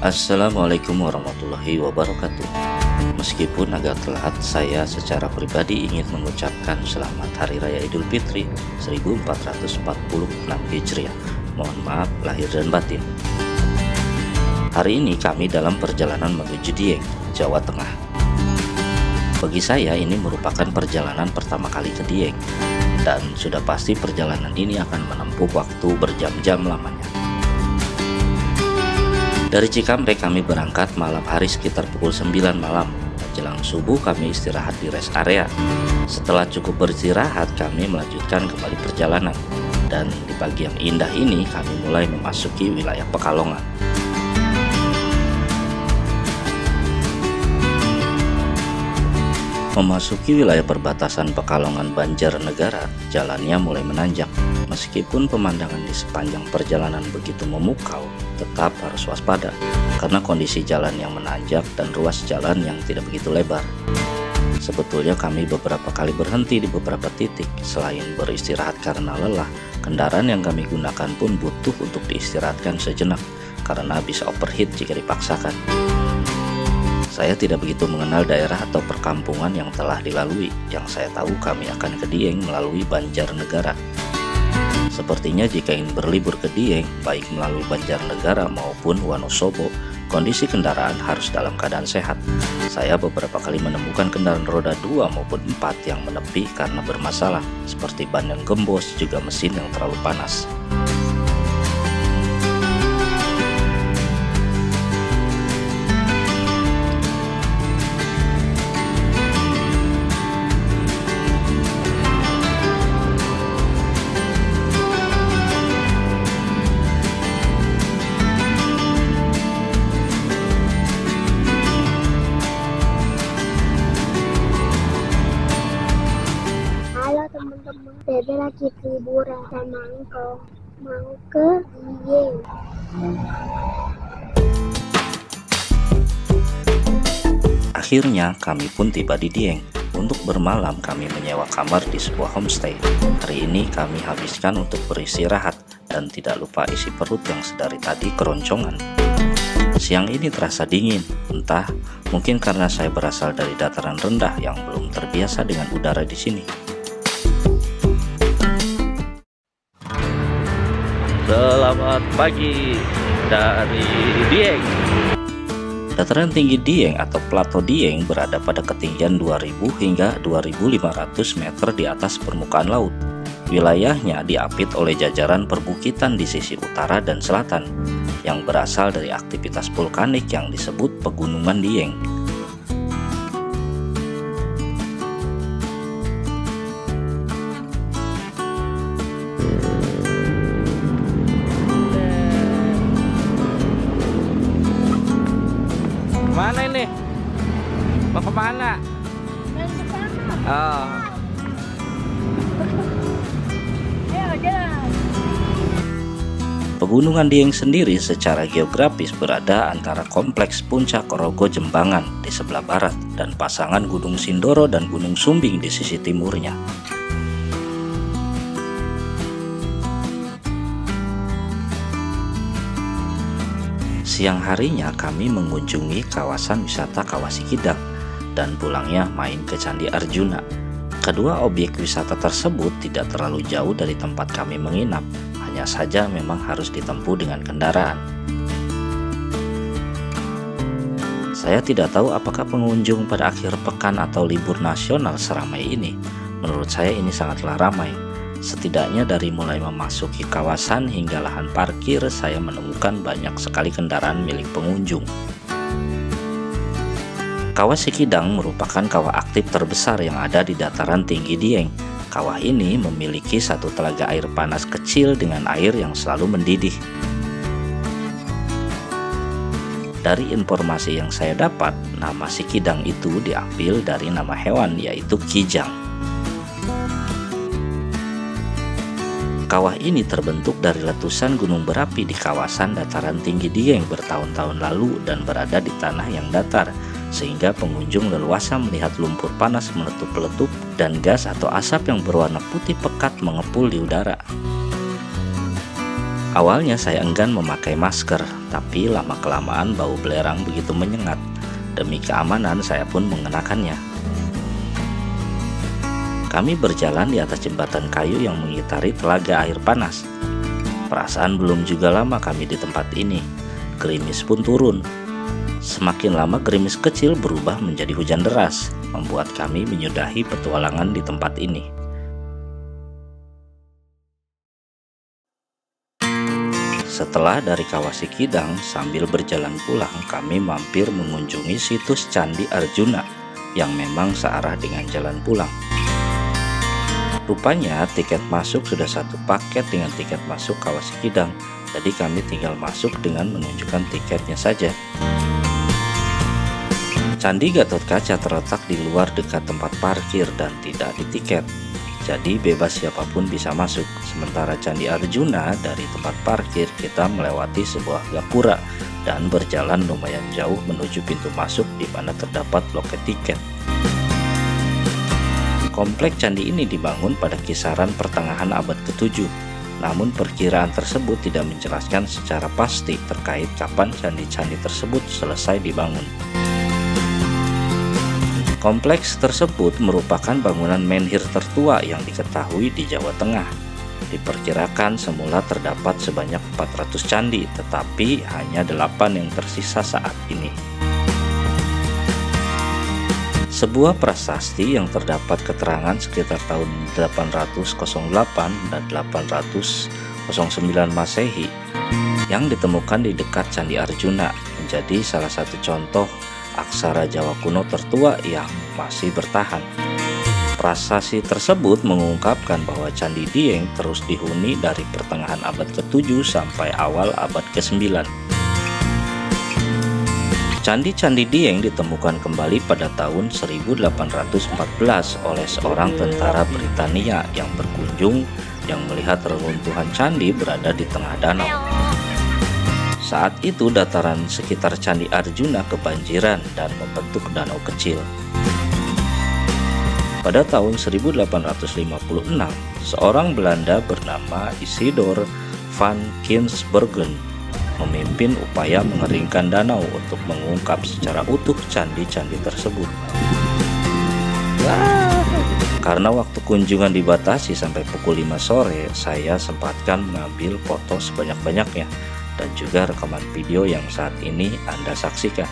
Assalamualaikum warahmatullahi wabarakatuh. Meskipun agak telat, saya secara pribadi ingin mengucapkan selamat Hari Raya Idul Fitri 1446 Hijriah. Mohon maaf lahir dan batin. Hari ini kami dalam perjalanan menuju Dieng, Jawa Tengah. Bagi saya ini merupakan perjalanan pertama kali ke Dieng, dan sudah pasti perjalanan ini akan menempuh waktu berjam-jam lamanya. Dari Cikampek kami berangkat malam hari sekitar pukul 9 malam. Menjelang subuh kami istirahat di rest area. Setelah cukup beristirahat kami melanjutkan kembali perjalanan. Dan di pagi yang indah ini kami mulai memasuki wilayah Pekalongan. Memasuki wilayah perbatasan Pekalongan Banjarnegara, jalannya mulai menanjak. Meskipun pemandangan di sepanjang perjalanan begitu memukau, tetap harus waspada karena kondisi jalan yang menanjak dan ruas jalan yang tidak begitu lebar. Sebetulnya kami beberapa kali berhenti di beberapa titik. Selain beristirahat karena lelah, kendaraan yang kami gunakan pun butuh untuk diistirahatkan sejenak karena bisa overheat jika dipaksakan. Saya tidak begitu mengenal daerah atau perkampungan yang telah dilalui. Yang saya tahu kami akan ke Dieng melalui Banjarnegara. Sepertinya jika ingin berlibur ke Dieng, baik melalui Banjarnegara maupun Wonosobo, kondisi kendaraan harus dalam keadaan sehat. Saya beberapa kali menemukan kendaraan roda 2 maupun 4 yang menepi karena bermasalah, seperti ban yang gembos, juga mesin yang terlalu panas. Dede lagi liburan sama engkau, mau ke Dieng. Akhirnya kami pun tiba di Dieng. Untuk bermalam kami menyewa kamar di sebuah homestay. Hari ini kami habiskan untuk beristirahat dan tidak lupa isi perut yang sedari tadi keroncongan. Siang ini terasa dingin, entah mungkin karena saya berasal dari dataran rendah yang belum terbiasa dengan udara di sini. Selamat pagi dari Dieng. Dataran tinggi Dieng atau Plato Dieng berada pada ketinggian 2000 hingga 2500 meter di atas permukaan laut. Wilayahnya diapit oleh jajaran perbukitan di sisi utara dan selatan yang berasal dari aktivitas vulkanik yang disebut Pegunungan Dieng. Mana ini? Mau kemana? Oh. Ayo jalan. Pegunungan Dieng sendiri secara geografis berada antara kompleks Puncak Rogo Jembangan di sebelah barat dan pasangan Gunung Sindoro dan Gunung Sumbing di sisi timurnya. Siang harinya kami mengunjungi kawasan wisata Kawah Sikidang dan pulangnya main ke Candi Arjuna. Kedua objek wisata tersebut tidak terlalu jauh dari tempat kami menginap, hanya saja memang harus ditempuh dengan kendaraan. Saya tidak tahu apakah pengunjung pada akhir pekan atau libur nasional seramai ini. Menurut saya ini sangatlah ramai. Setidaknya dari mulai memasuki kawasan hingga lahan parkir, saya menemukan banyak sekali kendaraan milik pengunjung. Kawah Sikidang merupakan kawah aktif terbesar yang ada di dataran tinggi Dieng. Kawah ini memiliki satu telaga air panas kecil dengan air yang selalu mendidih. Dari informasi yang saya dapat, nama Sikidang itu diambil dari nama hewan, yaitu kijang. Kawah ini terbentuk dari letusan gunung berapi di kawasan dataran tinggi Dieng bertahun-tahun lalu dan berada di tanah yang datar, sehingga pengunjung leluasa melihat lumpur panas meletup-letup dan gas atau asap yang berwarna putih pekat mengepul di udara. Awalnya saya enggan memakai masker, tapi lama-kelamaan bau belerang begitu menyengat. Demi keamanan saya pun mengenakannya. Kami berjalan di atas jembatan kayu yang mengitari telaga air panas. Perasaan belum juga lama kami di tempat ini. Gerimis pun turun. Semakin lama gerimis kecil berubah menjadi hujan deras, membuat kami menyudahi petualangan di tempat ini. Setelah dari Kawah Sikidang, sambil berjalan pulang, kami mampir mengunjungi situs Candi Arjuna yang memang searah dengan jalan pulang. Rupanya tiket masuk sudah satu paket dengan tiket masuk Kawah Sikidang, jadi kami tinggal masuk dengan menunjukkan tiketnya saja. Candi Gatotkaca terletak di luar dekat tempat parkir dan tidak di tiket. Jadi bebas siapapun bisa masuk. Sementara Candi Arjuna dari tempat parkir kita melewati sebuah gapura dan berjalan lumayan jauh menuju pintu masuk di mana terdapat loket tiket. Komplek candi ini dibangun pada kisaran pertengahan abad ke-7. Namun perkiraan tersebut tidak menjelaskan secara pasti terkait kapan candi-candi tersebut selesai dibangun. Kompleks tersebut merupakan bangunan menhir tertua yang diketahui di Jawa Tengah. Diperkirakan semula terdapat sebanyak 400 candi, tetapi hanya 8 yang tersisa saat ini. Sebuah prasasti yang terdapat keterangan sekitar tahun 808 dan 809 Masehi yang ditemukan di dekat Candi Arjuna menjadi salah satu contoh aksara Jawa kuno tertua yang masih bertahan. Prasasti tersebut mengungkapkan bahwa Candi Dieng terus dihuni dari pertengahan abad ke-7 sampai awal abad ke-9. Candi-candi Dieng ditemukan kembali pada tahun 1814 oleh seorang tentara Britania yang berkunjung yang melihat reruntuhan candi berada di tengah danau. Saat itu dataran sekitar Candi Arjuna kebanjiran dan membentuk danau kecil. Pada tahun 1856, seorang Belanda bernama Isidor van Kinsbergen memimpin upaya mengeringkan danau untuk mengungkap secara utuh candi-candi tersebut. Karena waktu kunjungan dibatasi sampai pukul 5 sore, saya sempatkan mengambil foto sebanyak-banyaknya dan juga rekaman video yang saat ini Anda saksikan.